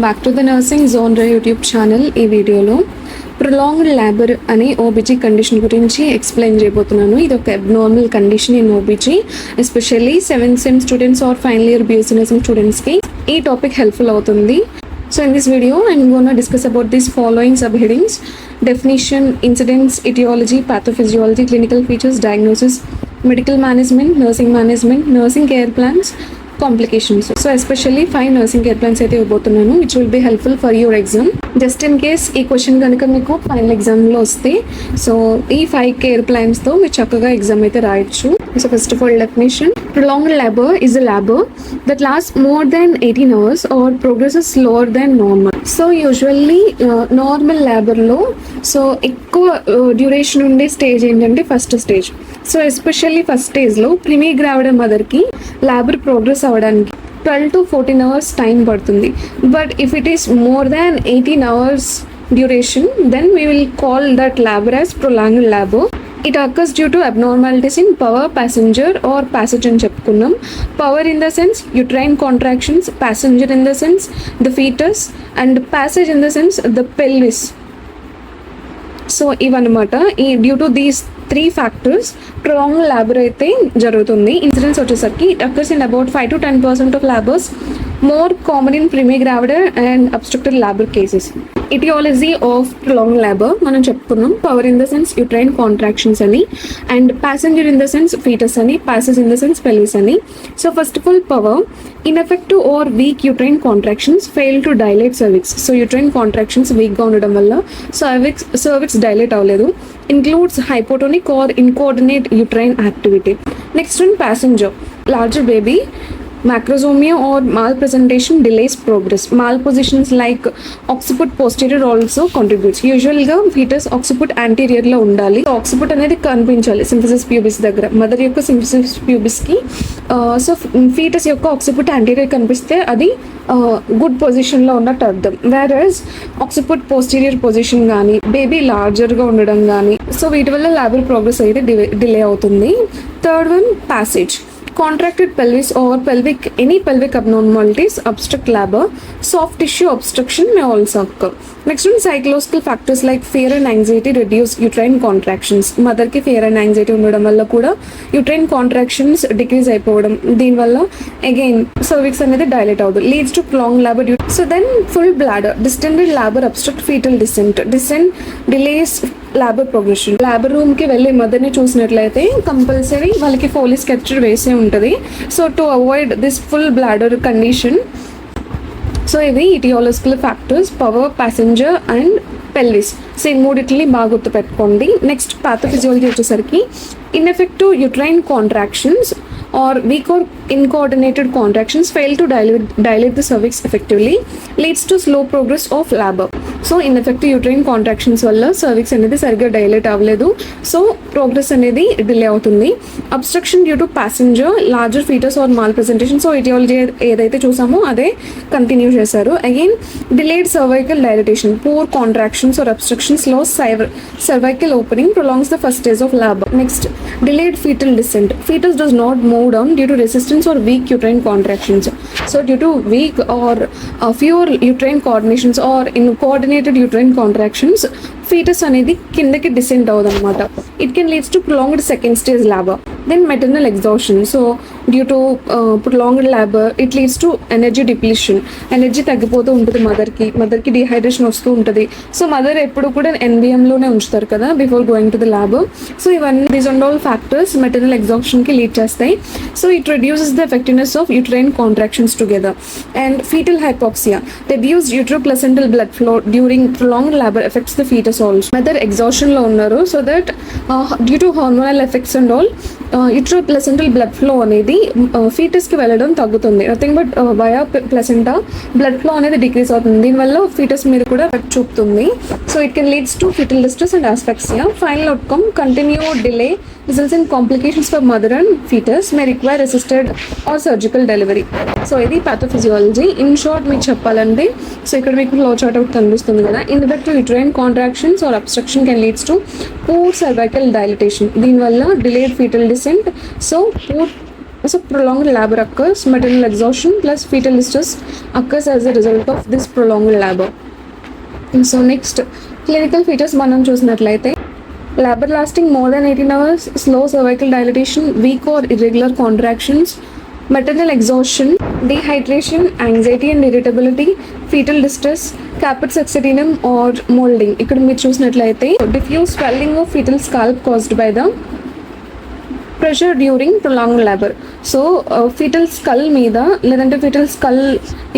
Back to the nursing జోన్రా YouTube channel. ఈ వీడియోలో ప్రొలాంగ్డ్ లేబర్ అనే ఓబీజీ కండిషన్ గురించి ఎక్స్ప్లెయిన్ చేయబోతున్నాను. ఇది ఒక abnormal condition in OBG, especially 7th sem students or final year BSc nursing స్టూడెంట్స్కి ఈ టాపిక్ హెల్ప్ఫుల్ అవుతుంది. So in this video, I'm going to discuss about these following subheadings: definition, incidents, etiology, pathophysiology, clinical features, diagnosis, medical management, nursing care plans, complications. So especially 5 nursing care plans అయితే ఇవ్వబోతున్నాను, which will be helpful for your exam. Just in case ఈ question కనుక మీకు final ఎగ్జామ్లో వస్తే, so ఈ 5 care ప్లాన్స్తో మీరు చక్కగా ఎగ్జామ్ అయితే రాయొచ్చు. So first of all, definition: prolonged labor is a labor that lasts more than 18 hours or progresses slower than normal. So usually normal లేబర్లో సో ఎక్కువ డ్యూరేషన్ ఉండే స్టేజ్ ఏంటంటే first stage. So especially first స్టేజ్లో primigravid మదర్కి labour progress అవ్వడానికి 12 to 14 hours time పడుతుంది. But if it is more than 18 hours duration, then we will call that labour as prolonged labor. It occurs due to abnormalities in power, passenger or passage అని చెప్పుకున్నాం. Power in the sense uterine contractions, passenger in the sense the fetus, and passage in the sense the pelvis. So ఇవన్నమాట. ఈ due to these 3 factors prolonged labor అయితే జరుగుతుంది. Incidence వచ్చేసరికి it occurs in about 5 to 10% of labors, more common in primigravid and obstructed labor cases. Etiology of prolonged labor మనం చెప్పుకున్నాం. Power in the sense uterine contractions అని, and passenger in the sense fetus అని, passage in the sense pelvis అని. So first of all, power: ineffective or weak uterine contractions fail to dilate cervix. So uterine contractions వీక్గా ఉండడం వల్ల cervix dilate అవ్వలేదు. includes hypotonic or incoordinate uterine activity. Next one, passenger: larger baby, macrosomia or malpresentation delays progress. Malpositions like occiput posterior also contributes. యూజువల్గా foetus occiput యాంటీరియర్లో ఉండాలి. Occiput అనేది కనిపించాలి symphysis pubis దగ్గర, mother యొక్క సింఫిసిస్ ప్యూబిస్కి. సో ఫీటస్ యొక్క occiput anterior కనిపిస్తే అది good పొజిషన్లో ఉన్నట్టు అర్థం. వేరస్ ఆక్సిపుట్ పోస్టీరియర్ పొజిషన్ కానీ, బేబీ లార్జర్గా ఉండడం కానీ, సో వీటి వల్ల లేబర్ ప్రోగ్రెస్ అయితే డిలే అవుతుంది. Third one, passage: contracted pelvis or any pelvic abnormalities obstruct labor. Soft tissue obstruction may also occur. Next one, psychological factors like fear and anxiety reduce uterine contractions. Mother ki fear and anxiety ఉండడం వల్ల కూడా uterine contractions decrease అయిపోవడం, దీనివల్ల again cervix అనేది dilate అవుతుంది, leads to prolonged labor. So then, full bladder: distended labor obstruct fetal descent delays labour progression. Labour రూమ్కి వెళ్ళే మదర్ని చూసినట్లయితే కంపల్సరీ వాళ్ళకి ఫోలీ స్కెచర్ వేసే ఉంటుంది. So to avoid this full bladder condition, so ఇవి etiological factors: power, passenger and pelvis. So ఈ మూడిటిని బాగా గుర్తుపెట్టుకోండి. నెక్స్ట్, పాథోఫిజియాలజీ వచ్చేసరికి ineffective uterine contractions or weak or incoordinated contractions fail to dilate the cervix effectively, leads to slow progress of labor. So ineffective uterine contractions వల్ల cervix అనేది సరిగ్గా dilate అవ్వలేదు, so progress అనేది డిలే అవుతుంది. Obstruction due to passenger, larger foetus or malpresentation. So aetiology ఏదైతే చూసామో అదే continue చేశారు. Again, delayed cervical dilatation, poor contractions or obstructions, లో cervical opening prolongs the first stage of labor. Next, delayed fetal descent. Fetus does not move down due to resistance or weak uterine contractions. So due to weak or fewer uterine coordinations or incoordinated uterine contractions, fetus అనేది కిందకి decent అవ్వదు అనమాట. It can leads to prolonged second stage labor. Then maternal exhaustion. So due to prolonged labor, it leads to energy depletion. Energy తగ్గిపోతూ ఉంటుంది మదర్కి dehydration వస్తూ ఉంటుంది. So mother ఎప్పుడు కూడా ఎన్బిఎంలోనే ఉంచుతారు కదా before going to the labour. So ఇవన్నీ these and all factors maternal ఎగ్జాస్షన్కి లీడ్ చేస్తాయి. So it reduces the effectiveness of uterine contractions together. And fetal hypoxia: reduced uteroplacental blood flow during prolonged labor affects the fetus also. Mother ఎగ్జాస్షన్లో ఉన్నారు, so that due to hormonal effects and all uteroplacental blood flow అనేది ఫీటస్కి వెళ్ళడం తగ్గుతుంది. Nothing but via placenta blood flow అనేది decrease అవుతుంది. దీనివల్ల ఫీటస్ మీద కూడా ఎఫెక్ట్ చూపుతుంది. So it can leads to fetal distress and asphyxia. Final outcome: continued delay results in complications for mother and fetus, may require assisted or surgical delivery. So ఇది pathophysiology. In short మీకు చెప్పాలంటే, so ఇక్కడ మీకు flow chart out కనిపిస్తుంది కదా. Ineffective uterine contractions or obstruction can leads to poor cervical dilatation. దీనివల్ల delayed fetal descent, so poor So prolonged labor occurs, maternal exhaustion plus fetal distress occurs as a result of this prolonged labor. So next, clinical features మనం చూసినట్లయితే labor lasting more than 18 hours, slow cervical dilatation, weak or irregular contractions, maternal exhaustion, dehydration, anxiety and irritability, fetal distress, caput succedaneum or molding. ఇక్కడ మీరు చూసినట్లయితే diffuse swelling of fetal scalp caused by the pressure during prolonged labour. So foetal skull మీద లేదంటే foetal skull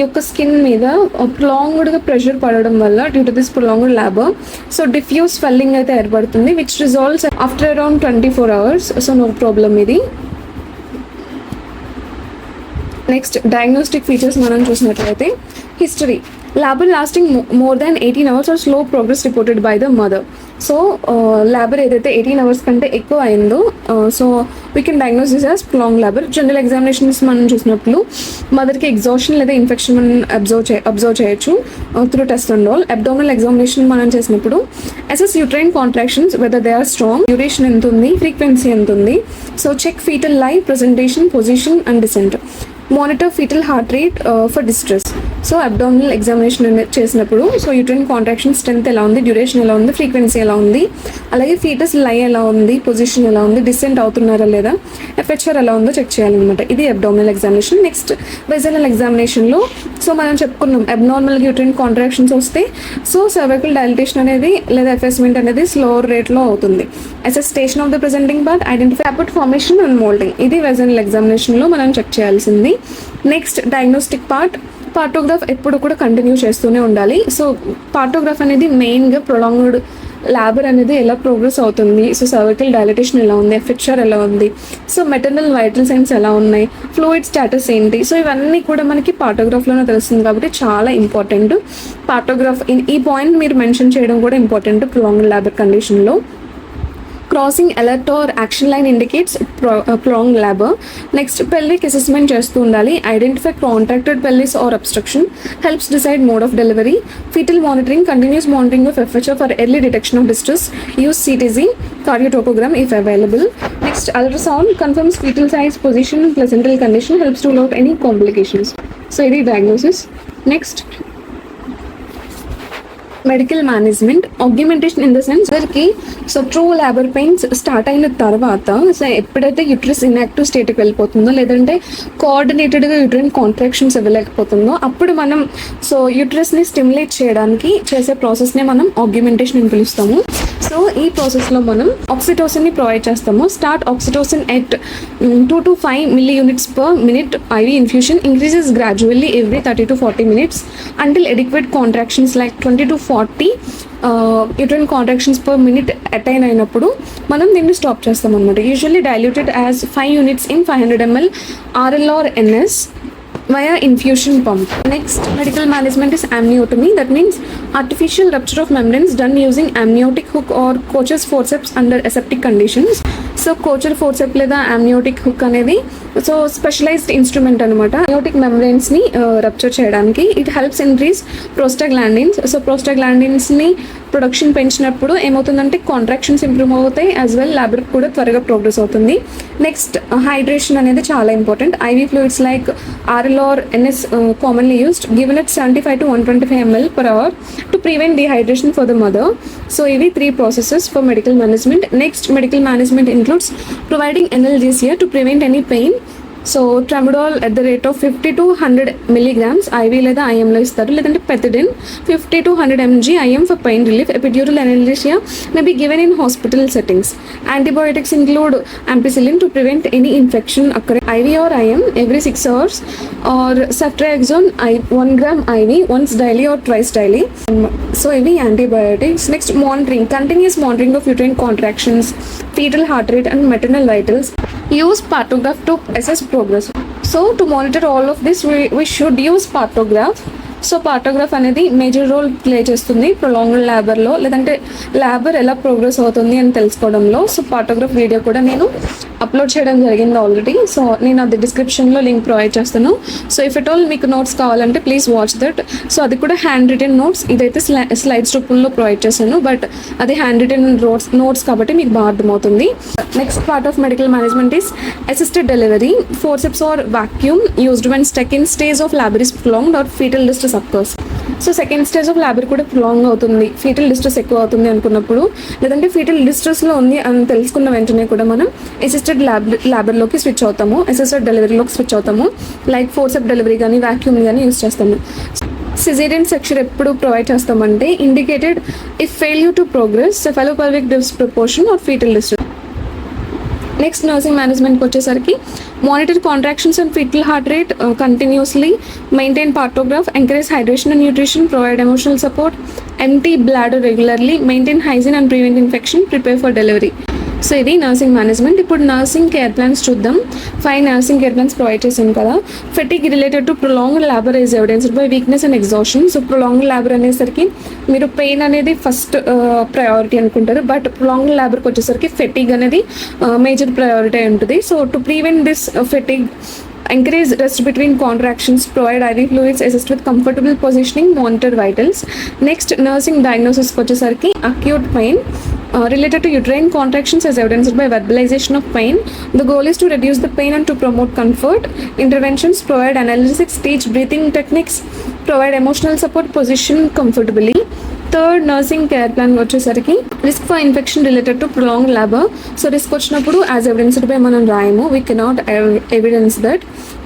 యొక్క skin మీద ప్రొలాంగ్డ్గా pressure పడడం వల్ల due to this prolonged labour so diffuse swelling అయితే ఏర్పడుతుంది which resolves after around 24 hours. So no problem ఇది. Next diagnostic features మనం చూసినట్లయితే history labor lasting more than 18 hours or slow progress reported by the mother. So labour ఏదైతే 18 hours కంటే ఎక్కువ అయిందో so we can diagnose this as prolong labour. General examinations మనం చూసినప్పుడు మదర్కి ఎగ్జాషన్ లేదా ఇన్ఫెక్షన్ మనం అబ్జర్వ్ చేయొచ్చు through test and all. Abdominal examination మనం చేసినప్పుడు assess uterine contractions whether they are strong, duration ఎంత ఉంది, ఫ్రీక్వెన్సీ ఎంత ఉంది. So check foetal live, presentation, position and descent. Monitor foetal heart rate for distress. So abdominal examination చేసినప్పుడు so uterine contraction strength ఎలా ఉంది, duration ఎలా ఉంది, frequency ఎలా ఉంది, అలాగే ఫీటస్ లై ఎలా ఉంది, పొజిషన్ ఎలా ఉంది, డిసెంట్ అవుతున్నారా లేదా, ఎఫ్హెచ్ఆర్ ఎలా ఉందో చెక్ చేయాలన్నమాట. ఇది అబ్డామినల్ ఎగ్జామినేషన్. నెక్స్ట్ వెజనల్ ఎగ్జామినేషన్లో సో మనం చెప్పుకున్నాం అబ్నార్మల్ యూట్రైన్ కాంట్రాక్షన్స్ వస్తే సో సర్వైకల్ డైలటేషన్ అనేది లేదా ఎఫెస్మెంట్ అనేది స్లోవర్ రేట్లో అవుతుంది. అసెస్టేషన్ of the presenting part, identify caput formation and moulding. ఇది వెజనల్ ఎగ్జామినేషన్లో మనం చెక్ చేయాల్సింది. నెక్స్ట్ డయాగ్నోస్టిక్ పార్టోగ్రాఫ్ ఎప్పుడు కూడా కంటిన్యూ చేస్తూనే ఉండాలి. సో పార్టోగ్రాఫ్ అనేది మెయిన్గా ప్రొలాంగ్డ్ లేబర్ అనేది ఎలా ప్రోగ్రెస్ అవుతుంది, సో సర్వైకల్ డైలటేషన్ ఎలా ఉంది, ఎఫ్హెచ్ఆర్ ఎలా ఉంది, సో మెటర్నల్ వైటల్ సైన్స్ ఎలా ఉన్నాయి, ఫ్లూయిడ్ స్టేటస్ ఏంటి, సో ఇవన్నీ కూడా మనకి పార్టోగ్రాఫ్లోనే తెలుస్తుంది కాబట్టి చాలా ఇంపార్టెంట్. పార్టోగ్రాఫ్ ఈ పాయింట్ మీరు మెన్షన్ చేయడం కూడా ఇంపార్టెంట్ ప్రొలాంగ్డ్ లేబర్ కండిషన్లో. Crossing alert or action line indicates prolonged labour. Next pelvic assessment చేస్తూ ఉండాలి. Identify contracted pelvis or obstruction, helps decide mode of delivery. Fetal monitoring, continuous monitoring of FHR for early detection of distress. Use CTG, cardiotocogram if available. Next ultrasound confirms fetal size, position, placental condition, helps to rule out any complications. So ఇది diagnosis. Next medical management, augmentation in the sense అందరికి so true labour pains start అయిన తర్వాత so ఎప్పుడైతే uterus inactive స్టేట్కి వెళ్ళిపోతుందో లేదంటే కోఆర్డినేటెడ్గా uterine contractions ఇవ్వలేకపోతుందో అప్పుడు మనం so యూట్రస్ని stimulate చేయడానికి చేసే ప్రాసెస్నే మనం ఆగ్యుమెంటేషన్ అని పిలుస్తాము. సో ఈ ప్రాసెస్లో మనం ఆక్సిటోసిన్ని ప్రొవైడ్ చేస్తాము. Start oxytocin at 2 to 5 ml/minute IV infusion, increases gradually every 30 to 40 minutes until adequate contractions like 20 to 40 uterine contractions per minute attain అయినప్పుడు మనం దీన్ని స్టాప్ చేస్తాం అనమాట. Usually diluted as 5 units in 500 ml RL or NS via infusion pump. Next medical management is amniotomy. That means artificial rupture of membranes done using amniotic hook or Kocher's forceps under aseptic conditions. So Kocher forcep లేదా amniotic hook అనేది so specialised instrument అనమాట amniotic membranesని rupture చేయడానికి. It helps increase prostaglandins. So ప్రోస్టాగ్లాండిన్స్ని production పెంచినప్పుడు ఏమవుతుందంటే contractions improve అవుతాయి as well labour కూడా త్వరగా ప్రోగ్రెస్ అవుతుంది. నెక్స్ట్ హైడ్రేషన్ అనేది చాలా important. IV fluids like RL or NS commonly used, given at 75 to 125 ml/hour to prevent dehydration for the mother. So ఇవి 3 processes for medical management. Next medical management includes providing analgesia to prevent any pain. So tramadol at the rate of 50 to 100 milligrams IV లేదా IMలో ఇస్తారు. లేదంటే pethidine 50 to 100 mg IM for pain relief. Epidural analgesia may be given in hospital settings. Antibiotics include ampicillin to prevent any infection occurring IV or IM every 6 hours or ceftriaxone 1 gram IV once daily or twice daily. సో ఇవి antibiotics. Next monitoring, continuous monitoring of uterine contractions, fetal heart rate and maternal vitals. Use partograph to assess progress. So to monitor all of this we should use partograph. So partograph అనేది major role play చేస్తుంది prolonged లేబర్లో, లేదంటే labour ఎలా progress అవుతుంది అని తెలుసుకోవడంలో. So partograph video కూడా నేను upload చేయడం జరిగింది ఆల్రెడీ. సో నేను అది డిస్క్రిప్షన్లో లింక్ ప్రొవైడ్ చేస్తాను. సో ఇఫ్ ఎట్ ఆల్ మీకు నోట్స్ కావాలంటే ప్లీజ్ వాచ్ దట్. సో అది కూడా హ్యాండ్ రిటెన్ నోట్స్, ఇదైతే స్లైడ్స్ రూపంలో ప్రొవైడ్ చేశాను, బట్ అది హ్యాండ్ రిటెన్ నోట్స్ కాబట్టి మీకు బాగా అర్థమవుతుంది. Next part of medical management is assisted delivery. Forceps or vacuum used when second stage of labour is prolonged or foetal distress of course. So second stage of labour కూడా prolong అవుతుంది, foetal distress ఎక్కువ అవుతుంది అనుకున్నప్పుడు, లేదంటే foetal డిస్ట్రెస్లో ఉంది అని తెలుసుకున్న వెంటనే కూడా మనం అసిస్టెడ్ లేబర్లోకి స్విచ్ అవుతాము, అసిస్టెడ్ డెలివరీలోకి స్విచ్ అవుతాము. లైక్ ఫోర్సెప్ డెలివరీ కానీ వాక్యూమ్ కానీ యూజ్ చేస్తాము. సిజేరియన్ సెక్షన్ ఎప్పుడు ప్రొవైడ్ చేస్తామంటే indicated if failure to progress, cephalopelvic disproportion or foetal distress. Next nursing మేనేజ్మెంట్కి వచ్చేసరికి monitor contractions and fetal heart rate continuously, maintain partograph, encourage hydration and nutrition, provide emotional support, empty bladder regularly, maintain hygiene and prevent infection, prepare for delivery. So ఇది nursing management. ఇప్పుడు nursing care plans చూద్దాం. 5 nursing care plans provide చేశాను కదా. Fatigue related to prolonged labour is evidenced by weakness and exhaustion. So prolonged labour అనేసరికి మీరు pain అనేది first priority అనుకుంటారు, but prolonged లేబర్కి వచ్చేసరికి ఫెటిగ్ అనేది మేజర్ ప్రయారిటీ ఉంటుంది. So to prevent this fatigue, encourage rest between contractions, provide IV fluids, assist with comfortable positioning, monitor vitals. Next nursing diagnosis వచ్చేసరికి acute pain related to uterine contractions as evidenced by verbalization of pain. The goal is to reduce the pain and to promote comfort. Interventions: provide analgesics, teach breathing techniques, provide emotional support, position comfortably. Third nursing care plan వచ్చేసరికి risk for infection related to prolong labour. So risk వచ్చినప్పుడు as evidenced by మనం రాయము, we cannot evidence that.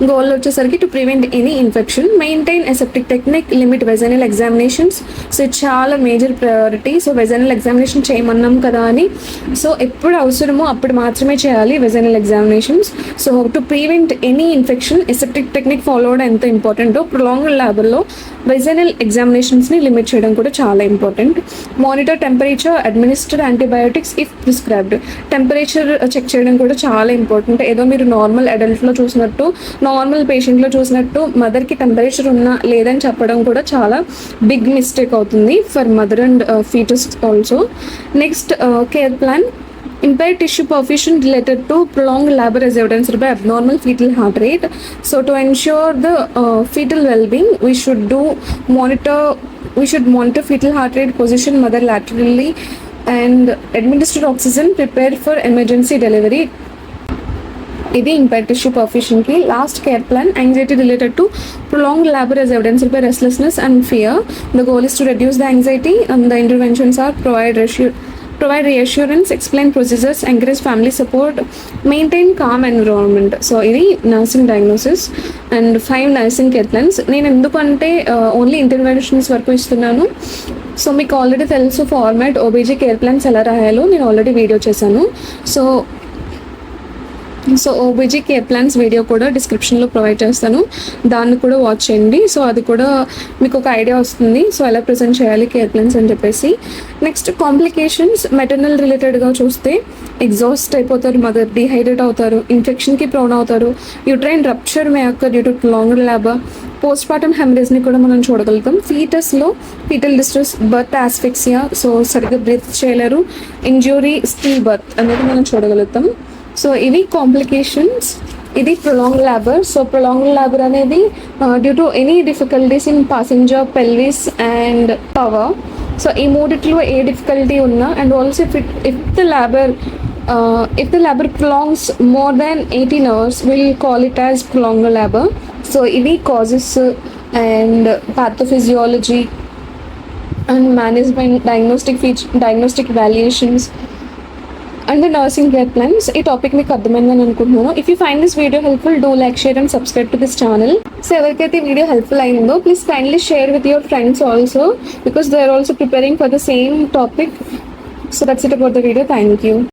Goal వచ్చేసరికి to prevent any infection, maintain aseptic technique, limit vaginal examinations. So ఇది చాలా major priority. So vaginal examination చేయమన్నాం కదా అని, సో ఎప్పుడు అవసరమో అప్పుడు మాత్రమే చేయాలి vaginal examinations. So to prevent any infection, aseptic technique follow అవడం ఎంత ఇంపార్టెంటో ప్రొలాంగ్ లేబర్లో వెజైనల్ ఎగ్జామినేషన్స్ని లిమిట్ చేయడం కూడా చాలా important. Monitor temperature, administer antibiotics if prescribed. Temperature check చేయడం కూడా చాలా ఇంపార్టెంట్. ఏదో మీరు నార్మల్ అడల్ట్లో చూసినట్టు, నార్మల్ పేషెంట్లో చూసినట్టు మదర్కి టెంపరేచర్ ఉన్నా లేదని చెప్పడం కూడా చాలా బిగ్ మిస్టేక్ అవుతుంది for mother and foetus also. Next care plan impaired tissue perfusion related to prolonged labor as evidenced by abnormal fetal heart rate. So to ensure the fetal well-being, we should monitor fetal heart rate, position mother laterally, and administer oxygen, prepare for emergency delivery. ఇది impaired tissue పర్ఫ్యూషన్కి. Last care plan anxiety related to prolonged labour as evidenced by restlessness and fear. The goal is to reduce the anxiety, and the interventions are provide reassurance, explain procedures, encourage family support, maintain calm environment. So ఇది nursing diagnosis and 5 nursing care plans. నేను ఎందుకంటే only interventions వరకు ఇస్తున్నాను. So మీకు already తెలుసు format OBG care plans ఎలా రాయాలో నేను ఆల్రెడీ వీడియో చేశాను. So OBG care plans video కూడా డిస్క్రిప్షన్లో ప్రొవైడ్ చేస్తాను, దాన్ని కూడా వాచ్ చేయండి. సో అది కూడా మీకు ఒక ఐడియా వస్తుంది, సో ఎలా ప్రజెంట్ చేయాలి కేర్ ప్లాన్స్ అని చెప్పేసి. నెక్స్ట్ కాంప్లికేషన్స్, మెటర్నల్ రిలేటెడ్గా చూస్తే ఎగ్జాస్ట్ అయిపోతారు మదర్, డిహైడ్రేట్ అవుతారు, ఇన్ఫెక్షన్కి ప్రోన్ అవుతారు, uterine rupture may occur due to prolonged labour, post partum హెమరేజ్ని కూడా మనం చూడగలుగుతాం. ఫీటస్లో fetal distress, birth asphyxia, so సరిగ్గా బ్రీత్ చేయలేరు, ఇంజ్యూరీ, స్టిల్ బర్త్ అనేది మనం చూడగలుగుతాం. సో ఇవి కాంప్లికేషన్స్, ఇది prolonged labour. So prolonged labour అనేది due to any difficulties in passenger, pelvis and power. So ఈ మూడిట్లో ఏ డిఫికల్టీ ఉన్నా, and also if the labor prolongs more than 18 hours, we'll call it as prolonged labor. So ఇవి causes and pathophysiology and management, diagnostic evaluations and the nursing care plans. ఈ topic మీకు అర్థమైందని అనుకుంటున్నాను. If you find this video helpful, do like, share and subscribe to this channel. So ఎవరికైతే ఈ video helpful అయిందో please kindly share with your friends also, because they are also preparing for the same topic. So that's it about the video. Thank you.